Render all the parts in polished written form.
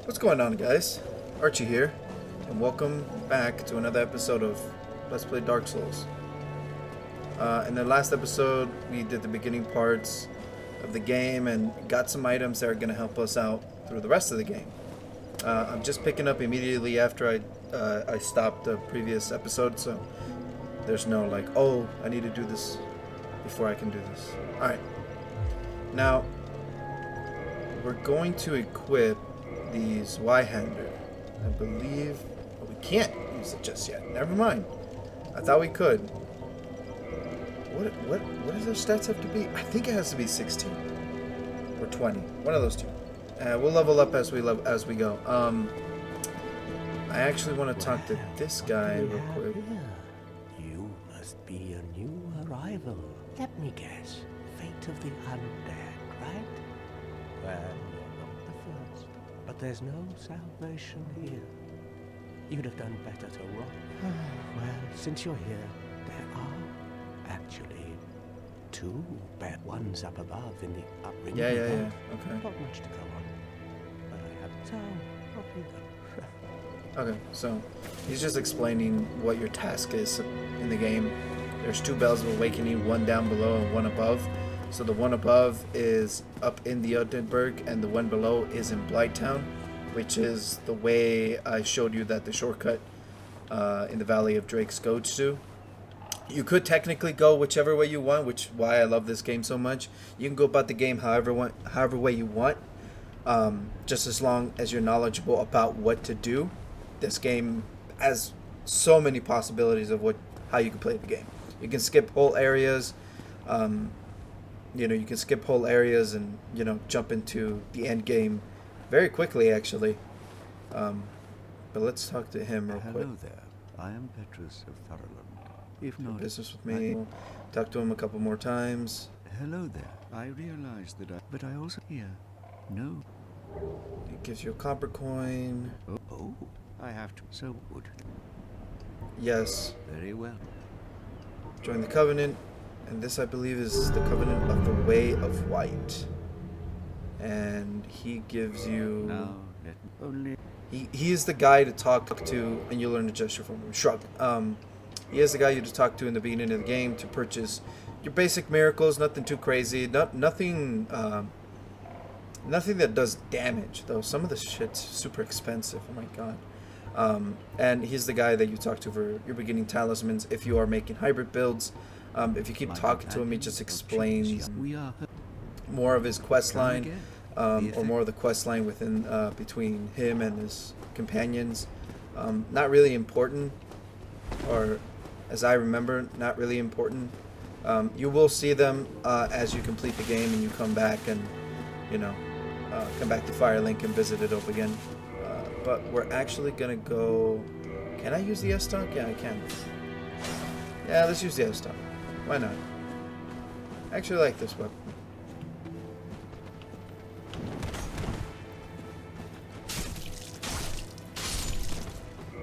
What's going on, guys? Archie here, and welcome back to another episode of Let's Play Dark Souls. In the last episode, we did the beginning parts of the game and got some items that are going to help us out through the rest of the game. I'm just picking up immediately after I stopped the previous episode, so there's no like, oh, I need to do this before I can do this. Alright. Now, we're going to equip these Y-hander. I believe we can't use it just yet. Never mind. I thought we could. What does their stats have to be? I think it has to be 16 or 20. One of those two. We'll level up as we go. I actually want to talk to this guy real quick. You must be a new arrival. Let me guess. Fate of the Undead, right? Well, you're not the first. But there's no salvation here. You'd have done better to rot. Well, since you're here, there are actually two bad ones up above in the upper Yeah. Okay. Not much to go on. But I have so off you go. Okay, so he's just explaining what your task is in the game. There's two bells of awakening, one down below and one above. So the one above is up in the Undead Burg, and the one below is in Blighttown, which is the way I showed you that the shortcut in the Valley of Drakes goes to. You could technically go whichever way you want, which is why I love this game so much. You can go about the game however way you want, just as long as you're knowledgeable about what to do. This game has so many possibilities of how you can play the game. You can skip whole areas. You can skip whole areas and, jump into the end game very quickly, actually. But let's talk to him real quick. Hello there. I am Petrus of Thurland. If not, business with me. Talk to him a couple more times. Hello there. I realize that but I also hear. No. It gives you a copper coin. Oh, I have to. So would. Yes. Very well. Join the Covenant. And this, I believe, is the Covenant of the Way of White. And he gives you... Now, let me only... He is the guy to talk to, and you learn a gesture from him. Shrug. He is the guy you to talk to in the beginning of the game to purchase your basic miracles. Nothing too crazy. Nothing that does damage, though. Some of the shit's super expensive. Oh my god. And he's the guy that you talk to for your beginning talismans if you are making hybrid builds. If you keep talking to him, he just explains more of his quest line, or more of the quest line within between him and his companions. Not really important, or as I remember, not really important. You will see them as you complete the game and you come back and come back to Firelink and visit it up again. But we're actually gonna go. Can I use the S-Stock? Yeah, I can. Yeah, let's use the S-Stock. Why not? I actually like this weapon.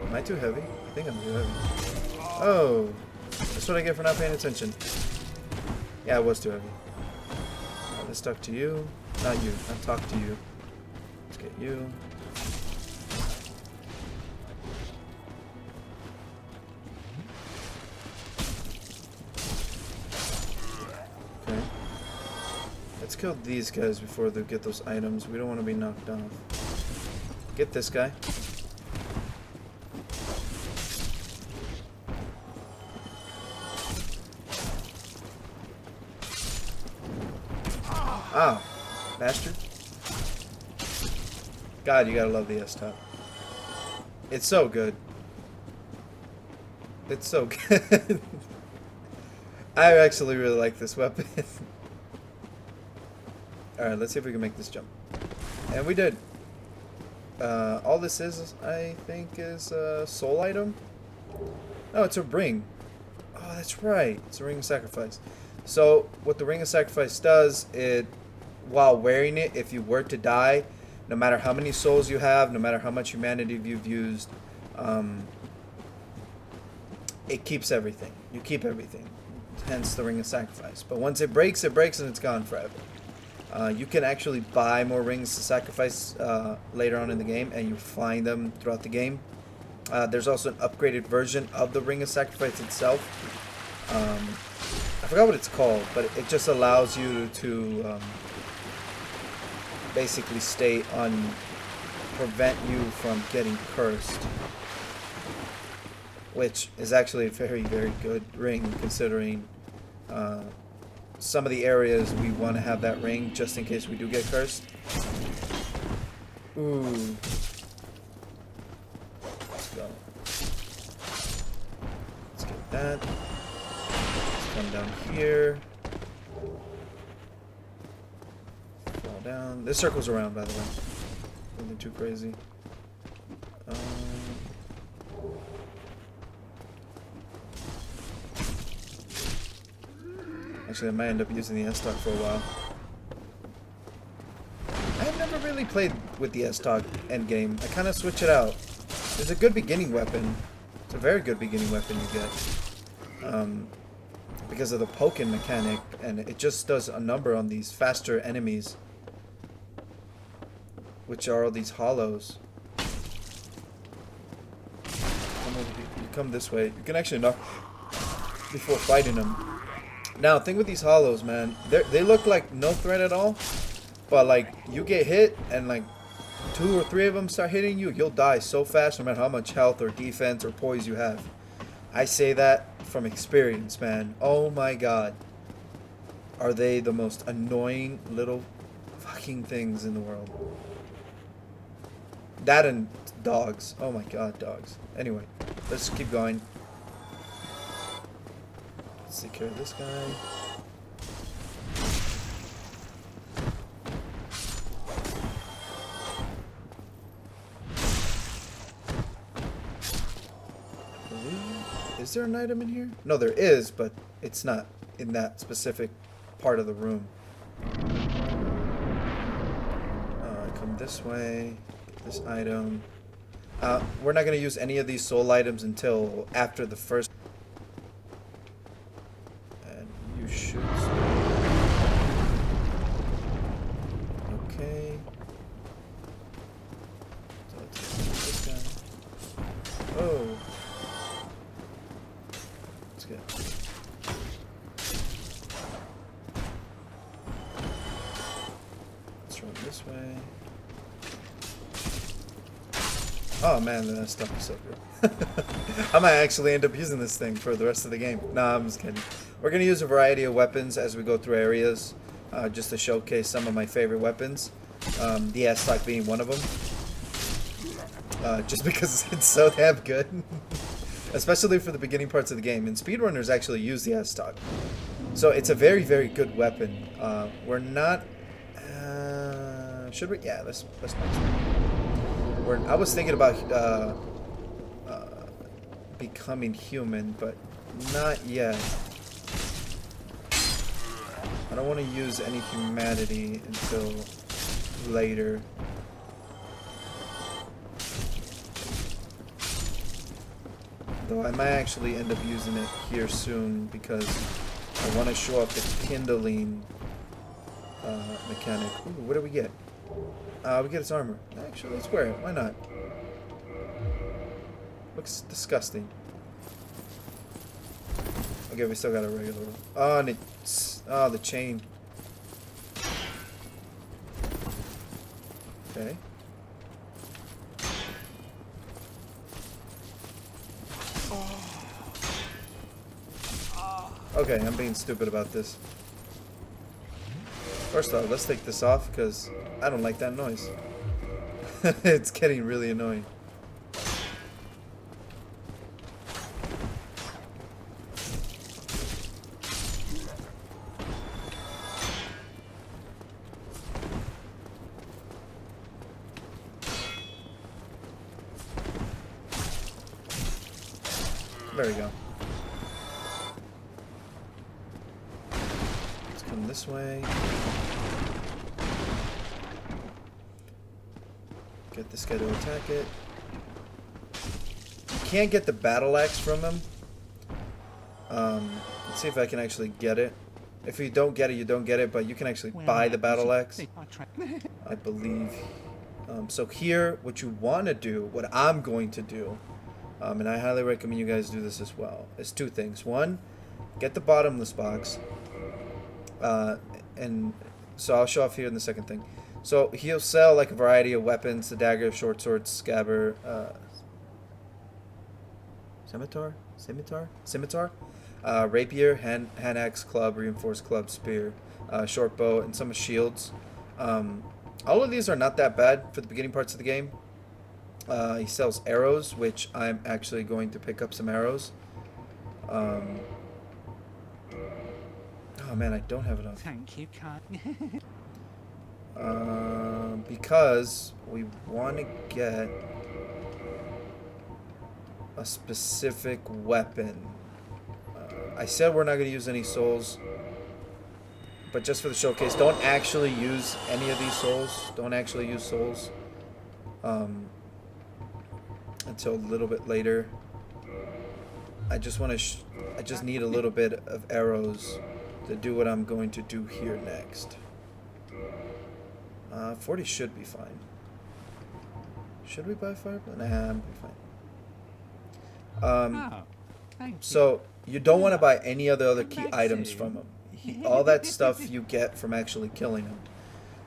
Am I too heavy? I think I'm too heavy. Oh, that's what I get for not paying attention. Yeah, I was too heavy. Let's talk to you. Not you. I'll talk to you. Let's get you. Let's kill these guys before they get those items. We don't want to be knocked off. Get this guy. Ah, bastard. God, you gotta love the S-Top. It's so good. It's so good. I actually really like this weapon. Alright, let's see if we can make this jump. And we did. All this is, I think, is a soul item. No, it's a ring. Oh, that's right. It's a ring of sacrifice. So, what the ring of sacrifice does, while wearing it, if you were to die, no matter how many souls you have, no matter how much humanity you've used, it keeps everything. You keep everything. Hence the ring of sacrifice. But once it breaks and it's gone forever. You can actually buy more rings to sacrifice later on in the game, and you find them throughout the game. There's also an upgraded version of the Ring of Sacrifice itself. I forgot what it's called, but it just allows you to basically prevent you from getting cursed. Which is actually a very, very good ring, considering some of the areas we want to have that ring just in case we do get cursed. Ooh. Let's go. Let's get that. Let's come down here. Fall down. This circles around, by the way. Nothing too crazy. Actually, I might end up using the S-Talk for a while. I've never really played with the S-Talk endgame. I kind of switch it out. It's a good beginning weapon. It's a very good beginning weapon you get. Because of the poking mechanic, and it just does a number on these faster enemies. Which are all these hollows. You come this way. You can actually knock before fighting them. Now, the thing with these hollows, man, they look like no threat at all, but like you get hit and like 2 or 3 of them start hitting you, you'll die so fast no matter how much health or defense or poise you have. I say that from experience, man. Oh my god. Are they the most annoying little fucking things in the world? That and dogs. Oh my god, dogs. Anyway, let's keep going. Let's take care of this guy. Is there an item in here? No, there is, but it's not in that specific part of the room. Come this way. Get this item. We're not going to use any of these soul items until after the first. You should okay. So let's get this guy. Oh. Let's get. Let's run this way. Oh man, that stuff is so good. I might actually end up using this thing for the rest of the game. Nah, I'm just kidding. We're going to use a variety of weapons as we go through areas, just to showcase some of my favorite weapons. The S-Talk being one of them. Just because it's so damn good. Especially for the beginning parts of the game. And speedrunners actually use the S-Talk. So it's a very, very good weapon. We're not... should we? Yeah, let's make sure. I was thinking about becoming human, but not yet. I don't want to use any humanity until later. Though I might actually end up using it here soon because I want to show off the kindling mechanic. Ooh, what do we get? We get its armor. Actually, let's wear it. Why not? Looks disgusting. Okay, we still got a regular one. Oh, and it's... Oh, the chain. Okay. Okay, I'm being stupid about this. First off, let's take this off because I don't like that noise. It's getting really annoying. There we go. Let's come this way. Get this guy to attack it. You can't get the battle axe from him. Let's see if I can actually get it. If you don't get it, you don't get it, but you can actually buy the battle axe, I believe. So here, what you want to do, what I'm going to do, and I highly recommend you guys do this as well, is two things. One, get the bottomless box, and so I'll show off here in the second thing. So he'll sell like a variety of weapons: the dagger, short sword, scabbard, scimitar, rapier, hand axe, club, reinforced club, spear, short bow, and some shields. All of these are not that bad for the beginning parts of the game. He sells arrows, which I'm actually going to pick up some arrows. Oh man, I don't have enough. Thank you, Because we want to get a specific weapon. I said we're not going to use any souls, but just for the showcase, don't actually use any of these souls. Don't actually use souls until a little bit later. I just want to. I just need a little bit of arrows to do what I'm going to do here next. 40 should be fine. Should we buy fire? Nah, I'm fine. So you don't want to buy any of the other key items from him. All that stuff you get from actually killing him.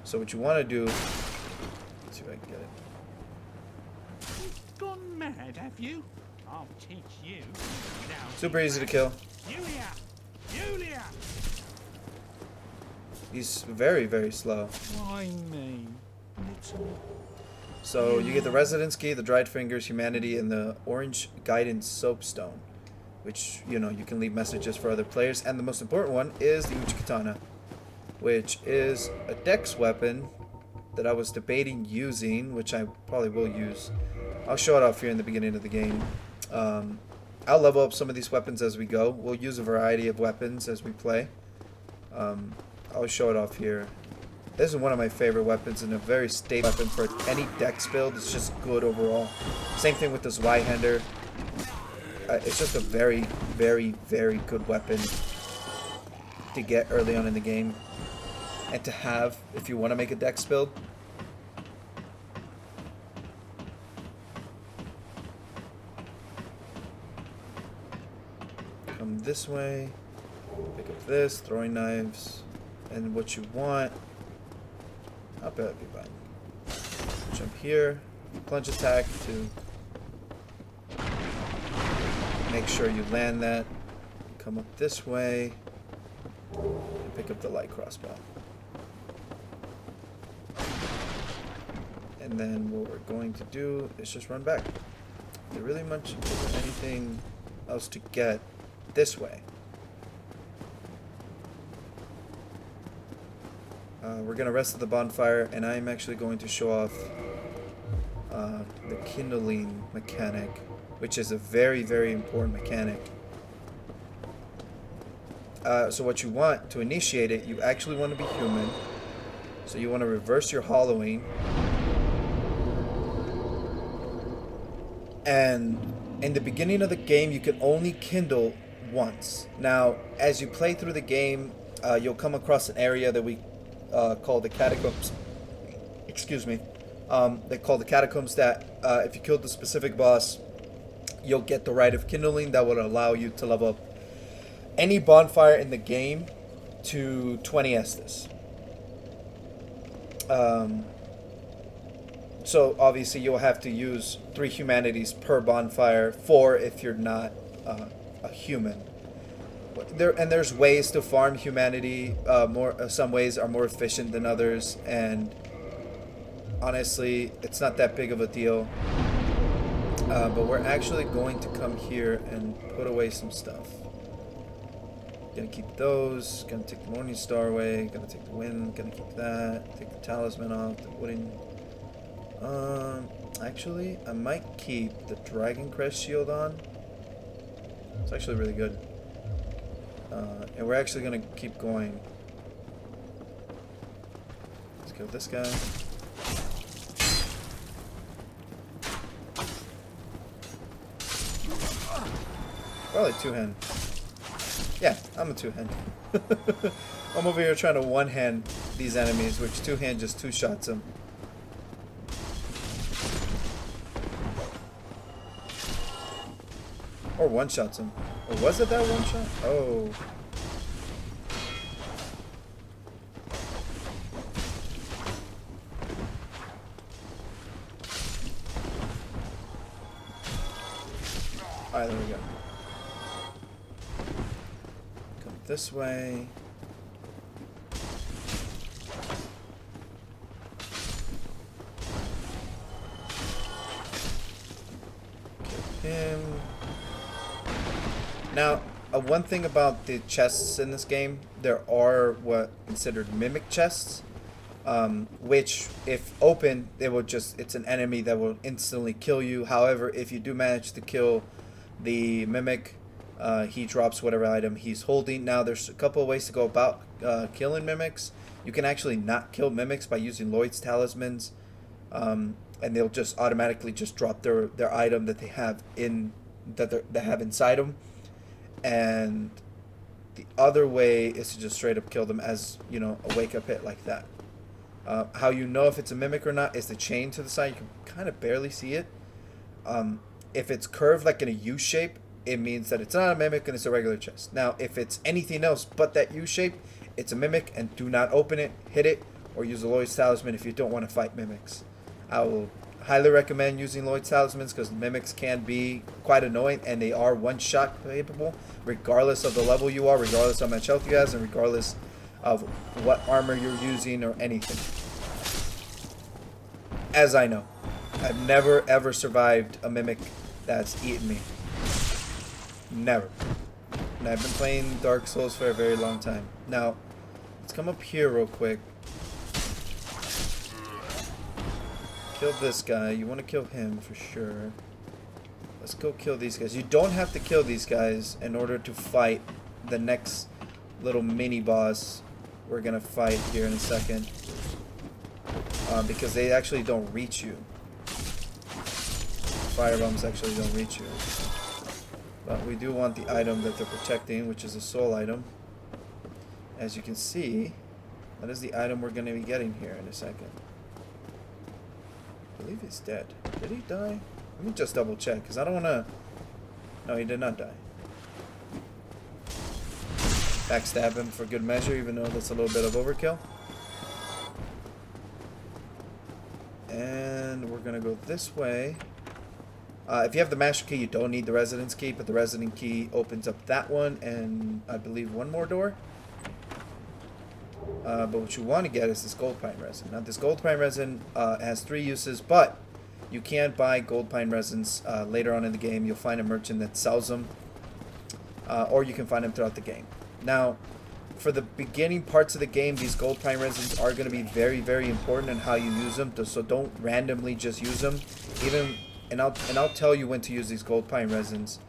So what you want to do, let's see if I can get it. You've gone mad, have you? I'll teach you. Now, Super easy to kill. Julia! He's very, very slow. Why me? So you get the Residence Key, the Dried Fingers, Humanity, and the Orange Guidance Soapstone, which, you know, you can leave messages for other players. And the most important one is the Uchi Katana, which is a dex weapon that I was debating using, which I probably will use. I'll show it off here in the beginning of the game. I'll level up some of these weapons as we go. We'll use a variety of weapons as we play. I'll show it off here. This is one of my favorite weapons and a very stable weapon for any dex build. It's just good overall. Same thing with this Zweihander. It's just a very, very, very good weapon to get early on in the game and to have if you want to make a dex build. Come this way, pick up this, throwing knives, and what you want, I'll bet it'd be fine. Jump here, plunge attack to make sure you land that. Come up this way and pick up the light crossbow. And then what we're going to do is just run back. There really much anything else to get this way. We're going to rest at the bonfire, and I'm actually going to show off the kindling mechanic, which is a very, very important mechanic. So what you want to initiate it, you actually want to be human. So you want to reverse your hollowing. And in the beginning of the game, you can only kindle once. Now, as you play through the game, you'll come across an area that we call the catacombs. Excuse me. They call the catacombs that if you killed the specific boss, you'll get the right of kindling that would allow you to level up any bonfire in the game to 20 Estus. So obviously you'll have to use 3 humanities per bonfire, 4 if you're not a human. There's ways to farm humanity. Some ways are more efficient than others, and honestly, it's not that big of a deal. But we're actually going to come here and put away some stuff. Gonna keep those. Gonna take the Morning Star away. Gonna take the Wind. Gonna keep that. Take the Talisman off. The wooden. Actually, I might keep the Dragon Crest shield on. It's actually really good. And we're actually gonna keep going. Let's kill this guy. Probably 2-hand. Yeah, I'm a two-hand. I'm over here trying to one-hand these enemies, which two-hand just two-shots them. Or one-shots them. Or was it that one-shot? Oh. Alright, there we go. Come this way. Kill him. Now, one thing about the chests in this game, there are what considered mimic chests, which if open, it's an enemy that will instantly kill you. However, if you do manage to kill the mimic, he drops whatever item he's holding. Now, there's a couple of ways to go about killing mimics. You can actually not kill mimics by using Lloyd's talismans, and they'll just automatically just drop their item that they have they have inside them. And the other way is to just straight up kill them as, you know, a wake up hit like that. How you know if it's a mimic or not is the chain to the side. You can kind of barely see it. If it's curved like in a U shape, it means that it's not a mimic and it's a regular chest. Now, if it's anything else but that U shape, it's a mimic, and do not open it, hit it, or use a Lloyd's talisman if you don't want to fight mimics. I will highly recommend using Lloyd's talismans because mimics can be quite annoying, and they are one-shot capable, regardless of the level you are, regardless of how much health you have, and regardless of what armor you're using or anything. As I know, I've never ever survived a mimic that's eaten me. Never. And I've been playing Dark Souls for a very long time. Now, let's come up here real quick. Kill this guy. You want to kill him for sure. Let's go kill these guys. You don't have to kill these guys in order to fight the next little mini boss we're gonna fight here in a second, because they actually don't reach you. Fire bombs actually don't reach you. But we do want the item that they're protecting, which is a soul item. As you can see, that is the item we're going to be getting here in a second. I believe he's dead. Did he die? Let me just double check, because I don't want to... No, he did not die. Backstab him for good measure, even though that's a little bit of overkill. And we're going to go this way. If you have the master key, you don't need the residence key, but the resident key opens up that one and I believe one more door. But what you want to get is this gold pine resin. Now, this gold pine resin has 3 uses, but you can buy gold pine resins later on in the game. You'll find a merchant that sells them, or you can find them throughout the game. Now, for the beginning parts of the game, these gold pine resins are going to be very, very important in how you use them. So don't randomly just use them. And I'll tell you when to use these gold pine resins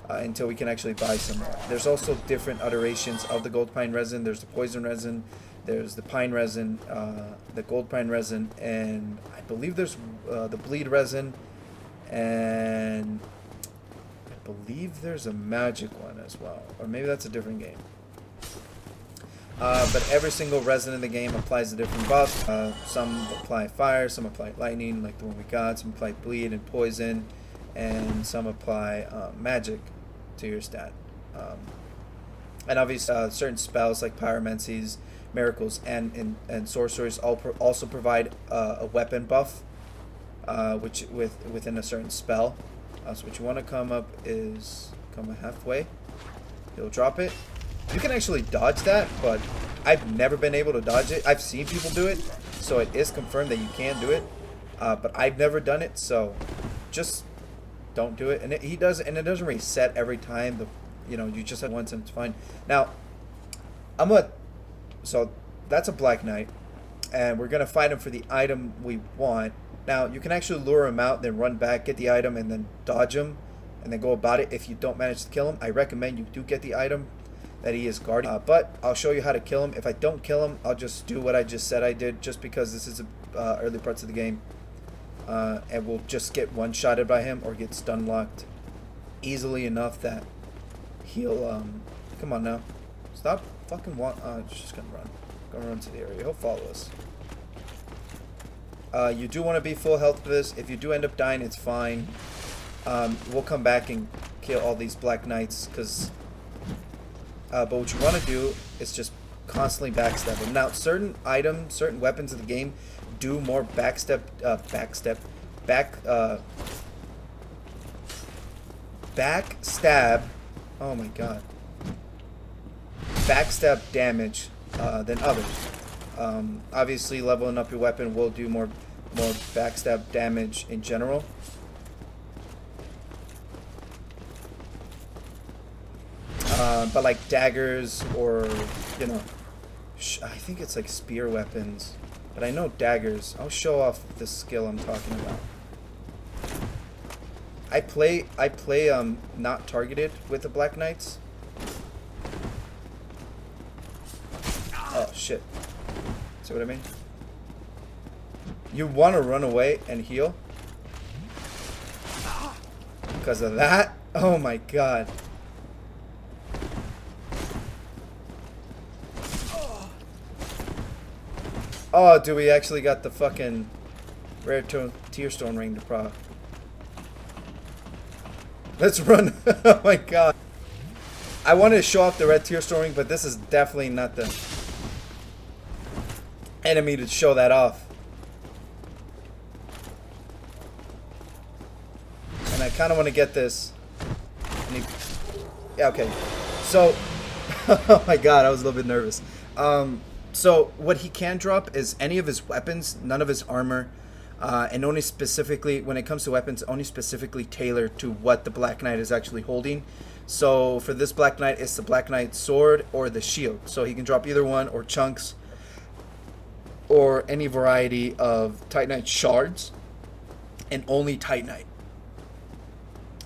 until we can actually buy some more. There's also different iterations of the gold pine resin. There's the poison resin, there's the pine resin, the gold pine resin, and I believe there's the bleed resin, and I believe there's a magic one as well, or maybe that's a different game. But every single resin in the game applies a different buff. Some apply fire, some apply lightning, like the one we got. Some apply bleed and poison, and some apply magic to your stat. And obviously, certain spells like pyromancies, miracles, and sorceries also provide a weapon buff, which within a certain spell. So what you want to come up is come halfway. You'll drop it. You can actually dodge that, but I've never been able to dodge it. I've seen people do it, so it is confirmed that you can do it. But I've never done it, so just don't do it. And he does, and it doesn't reset every time. You just have once and it's fine. Now, so that's a Black Knight, and we're gonna fight him for the item we want. Now, you can actually lure him out, then run back, get the item, and then dodge him, and then go about it. If you don't manage to kill him, I recommend you do get the item that he is guarding. But I'll show you how to kill him. If I don't kill him, I'll just do what I just said I did, just because this is early parts of the game. And we'll just get one-shotted by him or get stun locked easily enough that he'll Come on now. Stop fucking just gonna run. Gonna run to the area. He'll follow us. You do want to be full health for this. If you do end up dying, it's fine. We'll come back and kill all these Black Knights, because... but what you want to do is just constantly backstab them. Now, certain items, certain weapons of the game do more backstab... backstab... Oh my god. Backstab damage than others. Obviously, leveling up your weapon will do more backstab damage in general. But like daggers or, you know, I think it's like spear weapons. But I know daggers. I'll show off the skill I'm talking about. I play not targeted with the Black Knights. Oh shit. See what I mean? You want to run away and heal because of that? Oh my god. Oh, dude, we actually got the fucking rare Tearstone ring to proc. Let's run. Oh my god. I wanted to show off the red Tearstone ring, but this is definitely not the enemy to show that off. And I kind of want to get this. Yeah, okay. So, oh my god, I was a little bit nervous. So what he can drop is any of his weapons, none of his armor, and only specifically, when it comes to weapons, only specifically tailored to what the Black Knight is actually holding. So for this Black Knight, it's the Black Knight sword or the shield. So he can drop either one, or chunks, or any variety of Titanite shards, and only Titanite.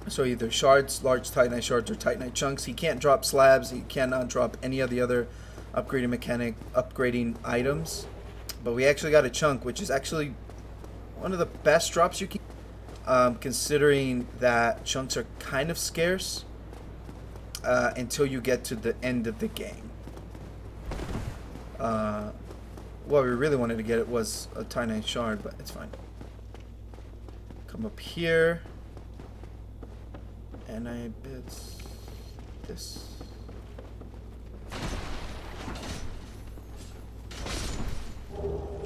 So either shards, large Titanite shards, or Titanite chunks. He can't drop slabs. He cannot drop any of the other upgrading items. But we actually got a chunk, which is actually one of the best drops you can, considering that chunks are kind of scarce until you get to the end of the game. What we really wanted to get it was a Titanite shard, but it's fine. Come up here, and it's this.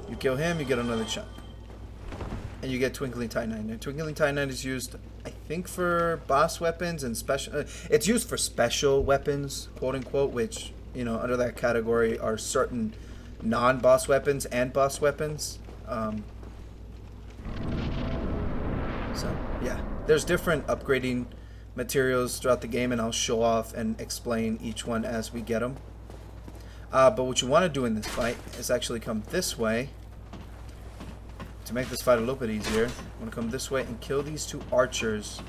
You kill him, you get another chunk. And you get Twinkling Titanite. And Twinkling Titanite is used, I think, for boss weapons and special... it's used for special weapons, quote-unquote, which, you know, under that category are certain non-boss weapons and boss weapons. So, yeah. There's different upgrading materials throughout the game, and I'll show off and explain each one as we get them. But what you want to do in this fight is actually come this way. To make this fight a little bit easier, I want to come this way and kill these two archers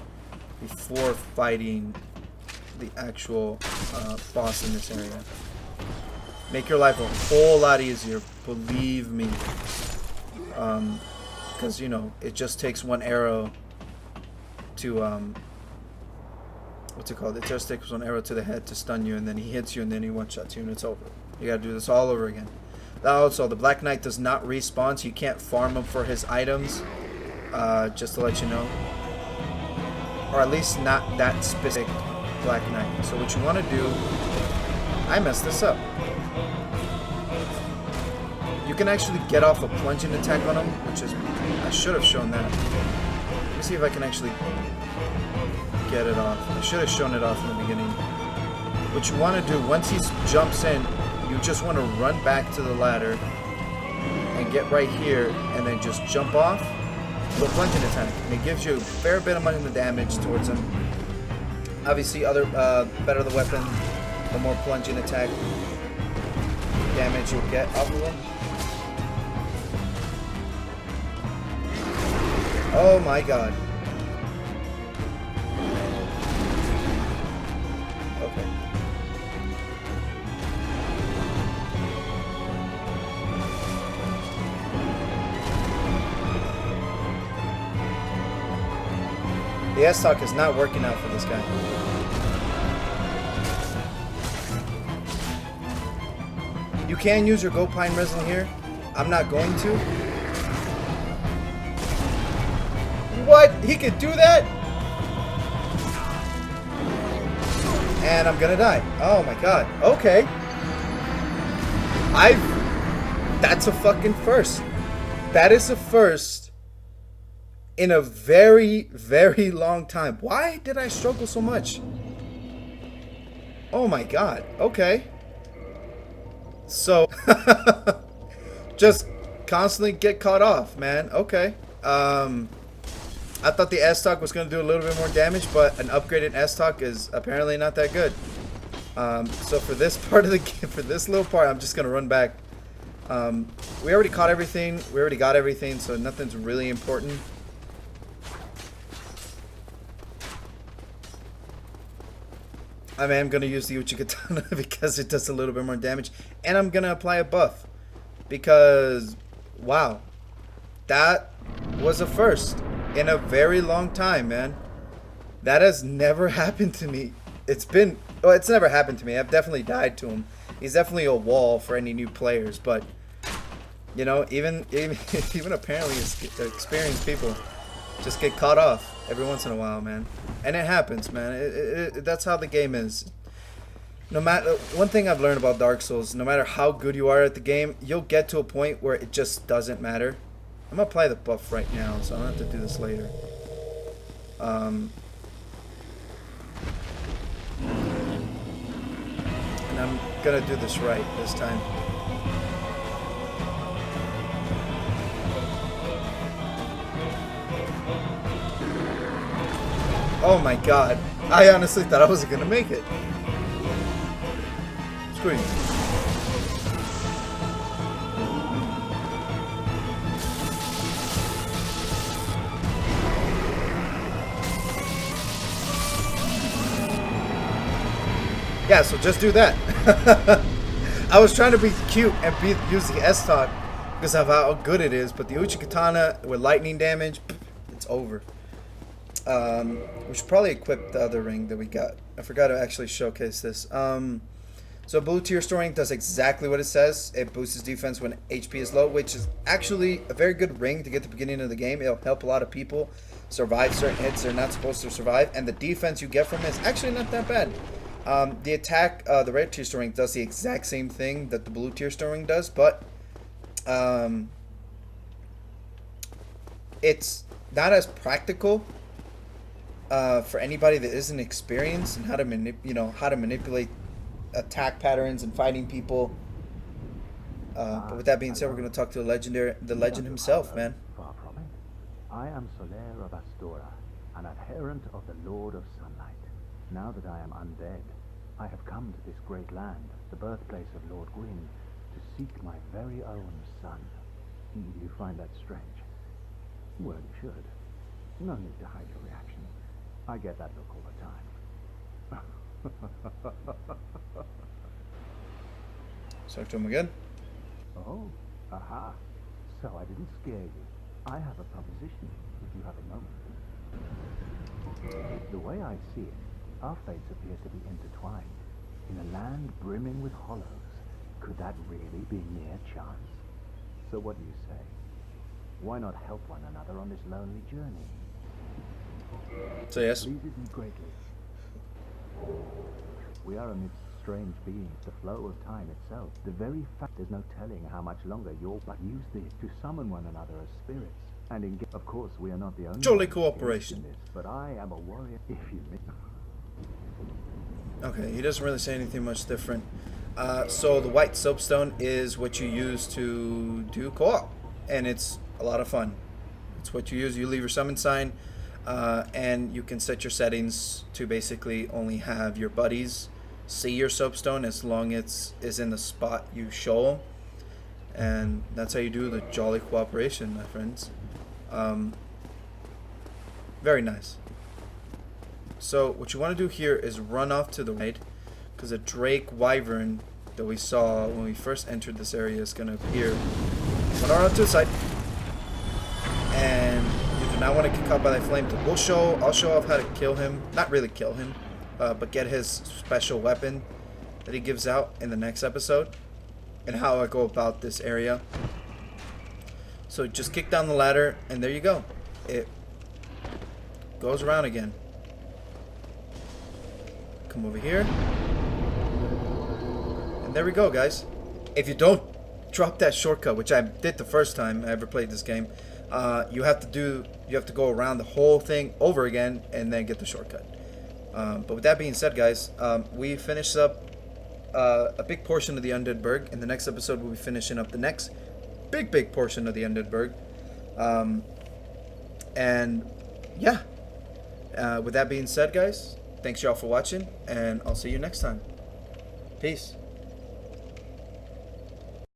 before fighting the actual boss in this area. Make your life a whole lot easier, believe me. Because, you know, it just takes one arrow to, what's it called? It just takes one arrow to the head to stun you, and then he hits you, and then he one-shots you, and it's over. You gotta do this all over again. Also, the Black Knight does not respawn, so you can't farm him for his items. Just to let you know. Or at least not that specific Black Knight. So what you want to do... I messed this up. You can actually get off a plunging attack on him, which is... I should have shown that. Let me see if I can actually get it off. I should have shown it off in the beginning. What you want to do, once he jumps in, you just want to run back to the ladder and get right here and then just jump off with a plunging attack. And it gives you a fair bit amount of damage towards him. Obviously, better the weapon, the more plunging attack damage you'll get off of him. Oh my god. Okay. The S-Talk is not working out for this guy. You can use your goat pine resin here. I'm not going to. What? He could do that? And I'm gonna die. Oh my god. Okay. That's a fucking first. That is a first in a very, very long time. Why did I struggle so much? Oh my god. Okay. So, just constantly get caught off, man. Okay. I thought the S-Talk was going to do a little bit more damage, but an upgraded S-Talk is apparently not that good. So for this part of the game, for this little part, I'm just going to run back. We already caught everything. We already got everything, so nothing's really important. I am going to use the Uchikatana because it does a little bit more damage. And I'm going to apply a buff. Because, wow. That was a first in a very long time, man. That has never happened to me. It's never happened to me. I've definitely died to him. He's definitely a wall for any new players. But, you know, even apparently experienced people just get caught off every once in a while, man. And it happens, man. That's how the game is. No matter, one thing I've learned about Dark Souls, no matter how good you are at the game, you'll get to a point where it just doesn't matter. I'm gonna apply the buff right now, so I don't have to do this later. And I'm gonna do this right this time. Oh my god. I honestly thought I wasn't gonna make it. Screw you. Yeah, so just do that. I was trying to be cute and use the S-Talk because of how good it is, but the Uchikatana with lightning damage, it's over. We should probably equip the other ring that we got. I forgot to actually showcase this. So blue tier storing does exactly what it says. It boosts defense when HP is low, which is actually a very good ring to get the beginning of the game. It'll help a lot of people survive certain hits they're not supposed to survive, and the defense you get from it is actually not that bad. The attack, the red tier storing does the exact same thing that the blue tier storing does, but it's not as practical for anybody that isn't experienced in how to manipulate attack patterns and fighting people. But with that being said, we're going to talk to the legend himself, man. Far from it. I am Soler of Astora, an adherent of the Lord of Sunlight. Now that I am undead, I have come to this great land, the birthplace of Lord Gwyn, to seek my very own son. You find that strange? Well, you should. No need to hide your reaction. I get that look all the time. Talk to him again. Oh, aha. So I didn't scare you. I have a proposition, if you have a moment. The way I see it, our fates appear to be intertwined. In a land brimming with hollows, could that really be mere chance? So what do you say? Why not help one another on this lonely journey? So yes. Pleases me greatly. We are amidst strange beings, the flow of time itself. The very fact there's no telling how much longer you'll but use this to summon one another as spirits. And of course, we are not the only Jolly ones cooperation. in this, but I am a warrior if you mean. Okay, he doesn't really say anything much different. So the white soapstone is what you use to do co-op, and it's a lot of fun. It's what you use. You leave your summon sign, and you can set your settings to basically only have your buddies see your soapstone as long as it's in the spot you show them. And that's how you do the jolly cooperation, my friends. Very nice. So what you want to do here is run off to the right, because a drake wyvern that we saw when we first entered this area is going to appear. Run around to the side, and you do not want to get caught by that flame. I'll show off how to kill him. Not really kill him, but get his special weapon that he gives out in the next episode. and how I go about this area. So just kick down the ladder, and there you go. It goes around again. Come over here. And there we go, guys. If you don't drop that shortcut, which I did the first time I ever played this game, you have to go around the whole thing over again and then get the shortcut. But with that being said, guys, we finished up a big portion of the Undead Burg. In the next episode, we'll be finishing up the next big portion of the Undead Burg. And yeah, with that being said, guys, thanks y'all for watching, and I'll see you next time. Peace.